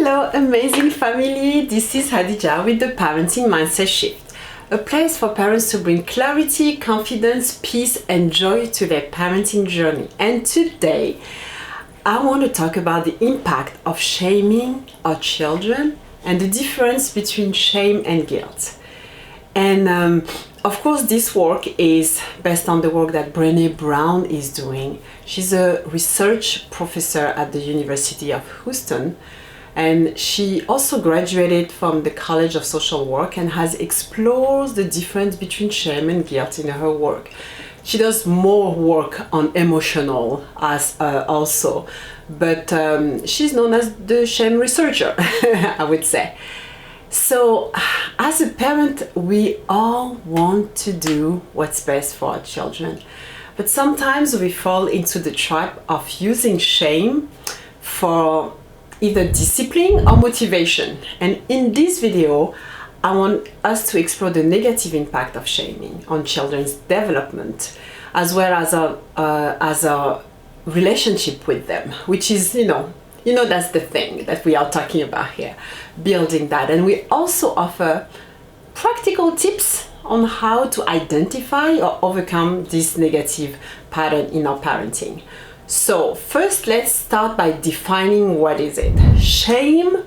Hello amazing family, this is Hadija with the Parenting Mindset Shift, a place for parents to bring clarity, confidence, peace and joy to their parenting journey. And today I want to talk about the impact of shaming our children and the difference between shame and guilt. And of course this work is based on the work that Brené Brown is doing. She's a research professor at the University of Houston, and she also graduated from the College of Social Work and has explored the difference between shame and guilt in her work. She does more work on emotional as also, but she's known as the shame researcher, I would say. So as a parent, we all want to do what's best for our children, but sometimes we fall into the trap of using shame for either discipline or motivation. And in this video, I want us to explore the negative impact of shaming on children's development, as well as a relationship with them, which is, you know, that's the thing that we are talking about here, building that. And we also offer practical tips on how to identify or overcome this negative pattern in our parenting. So first, let's start by defining what is it. Shame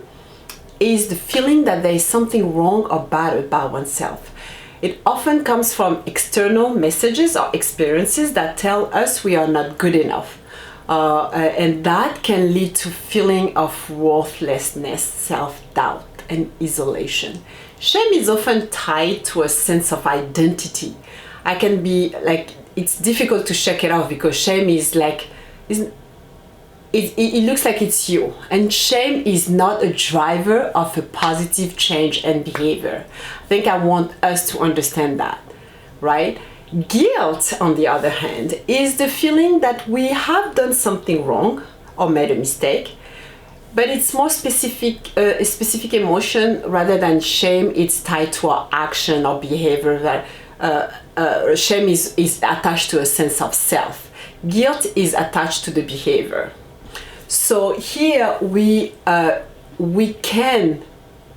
is the feeling that there is something wrong or bad about oneself. It often comes from external messages or experiences that tell us we are not good enough. And that can lead to feeling of worthlessness, self-doubt, and isolation. Shame is often tied to a sense of identity. I can be like, it's difficult to shake it off because shame is like, it looks like it's you, and shame is not a driver of a positive change and behavior. I think I want us to understand that, right? Guilt, on the other hand, is the feeling that we have done something wrong or made a mistake, but it's more specific, a specific emotion rather than shame. It's tied to our action or behavior. That shame is attached to a sense of self. Guilt is attached to the behavior. So here we can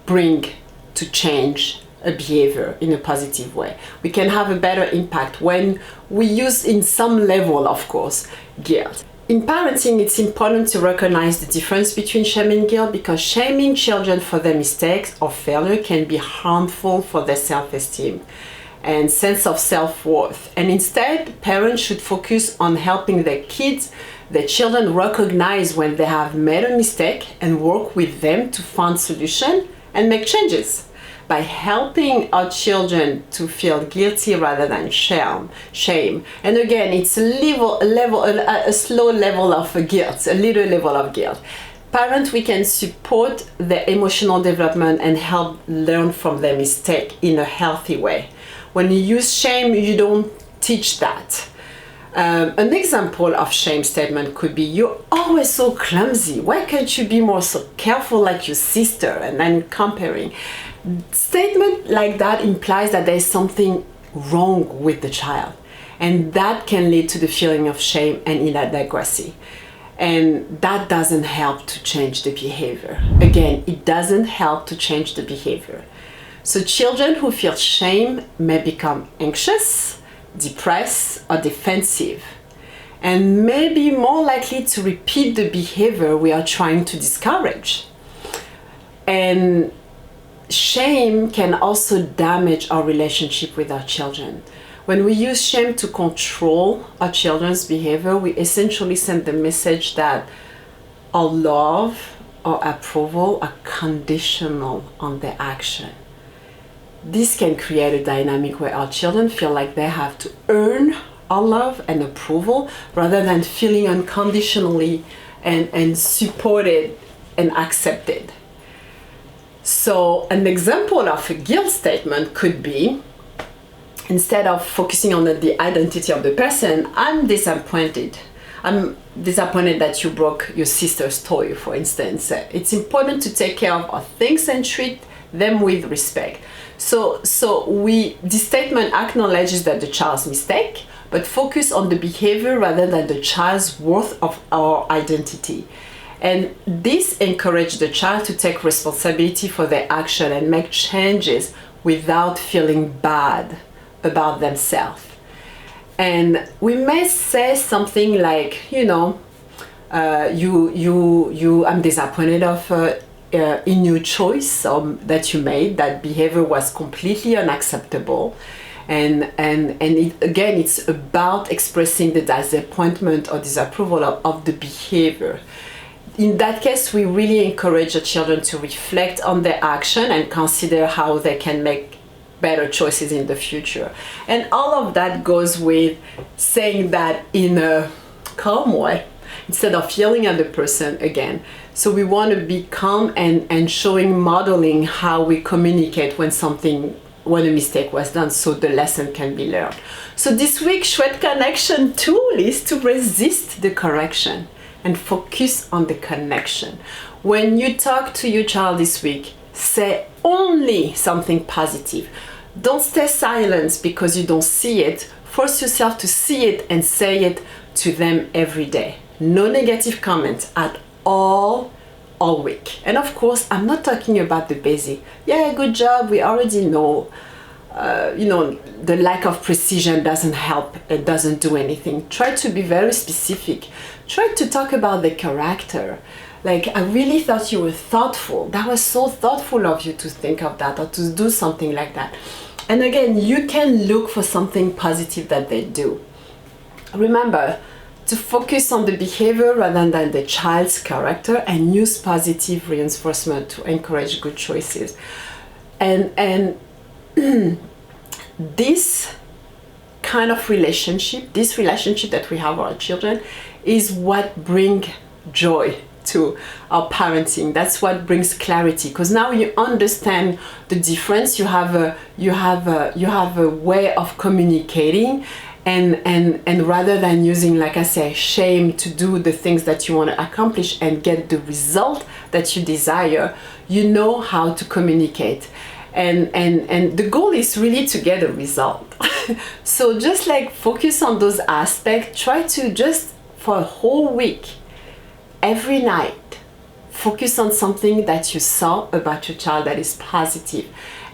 bring to change a behavior in a positive way. We can have a better impact when we use, in some level, of course, guilt. In parenting, it's important to recognize the difference between shame and guilt, because shaming children for their mistakes or failure can be harmful for their self-esteem and sense of self-worth. And instead, parents should focus on helping their children recognize when they have made a mistake and work with them to find solutions and make changes. By helping our children to feel guilty rather than shame. And again, it's a slow level of guilt, a little level of guilt. Parents, we can support their emotional development and help learn from their mistake in a healthy way. When you use shame, you don't teach that. An example of shame statement could be, "You're always so clumsy. Why can't you be more so careful like your sister?" And then comparing. Statement like that implies that there's something wrong with the child. And that can lead to the feeling of shame and inadequacy. And that doesn't help to change the behavior. Again, it doesn't help to change the behavior. So children who feel shame may become anxious, depressed, or defensive, and may be more likely to repeat the behavior we are trying to discourage. And shame can also damage our relationship with our children. When we use shame to control our children's behavior, we essentially send the message that our love or approval are conditional on their action. This can create a dynamic where our children feel like they have to earn our love and approval rather than feeling unconditionally and supported and accepted. So an example of a guilt statement could be, instead of focusing on the identity of the person, I'm disappointed that you broke your sister's toy, for instance. It's important to take care of our things and treat them with respect. So this statement acknowledges that the child's mistake, but focus on the behavior rather than the child's worth of our identity. And this encourages the child to take responsibility for their action and make changes without feeling bad about themselves. And we may say something like, you know, I'm disappointed in your choice that you made. That behavior was completely unacceptable. And it's about expressing the disappointment or disapproval of the behavior. In that case, we really encourage the children to reflect on their action and consider how they can make better choices in the future. And all of that goes with saying that in a calm way, instead of yelling at the person again. So we want to be calm and modeling how we communicate when a mistake was done, so the lesson can be learned. So this week, Chouette Connection tool is to resist the correction and focus on the connection. When you talk to your child this week, say only something positive. Don't stay silent because you don't see it. Force yourself to see it and say it to them every day. No negative comments at all week. And of course, I'm not talking about the basic. Yeah, good job, we already know. The lack of precision doesn't help, it doesn't do anything. Try to be very specific. Try to talk about the character. Like, I really thought you were thoughtful. That was so thoughtful of you to think of that or to do something like that. And again, you can look for something positive that they do. Remember to focus on the behavior rather than the child's character, and use positive reinforcement to encourage good choices. And this kind of relationship, that we have with our children, is what brings joy to our parenting. That's what brings clarity, because now you understand the difference. You have a way of communicating, and rather than using, like I say, shame to do the things that you want to accomplish and get the result that you desire, you know how to communicate. And the goal is really to get a result. So just like focus on those aspects. Try to just for a whole week, every night, focus on something that you saw about your child that is positive.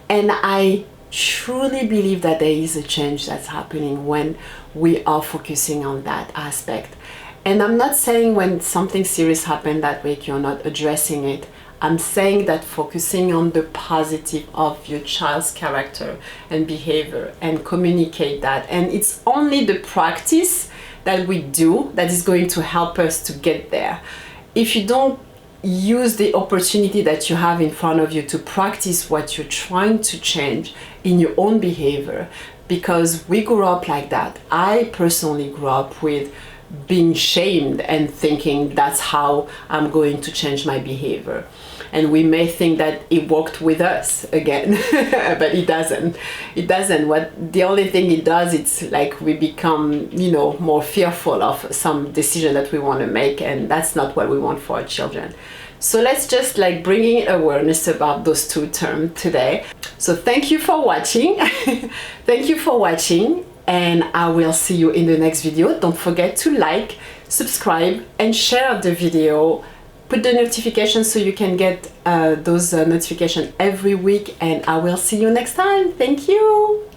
And I truly believe that there is a change that's happening when we are focusing on that aspect. And I'm not saying when something serious happened that week you're not addressing it. I'm saying that focusing on the positive of your child's character and behavior and communicate that. And it's only the practice that we do that is going to help us to get there. If you don't use the opportunity that you have in front of you to practice what you're trying to change in your own behavior, because we grew up like that. I personally grew up with being shamed and thinking that's how I'm going to change my behavior. And we may think that it worked with us again, but it doesn't. It doesn't. The only thing it does, it's like we become, more fearful of some decision that we want to make, and that's not what we want for our children. So let's just bringing awareness about those two terms today. So thank you for watching. Thank you for watching, and I will see you in the next video. Don't forget to like, subscribe, and share the video. Put the notifications so you can get those notifications every week, and I will see you next time. Thank you.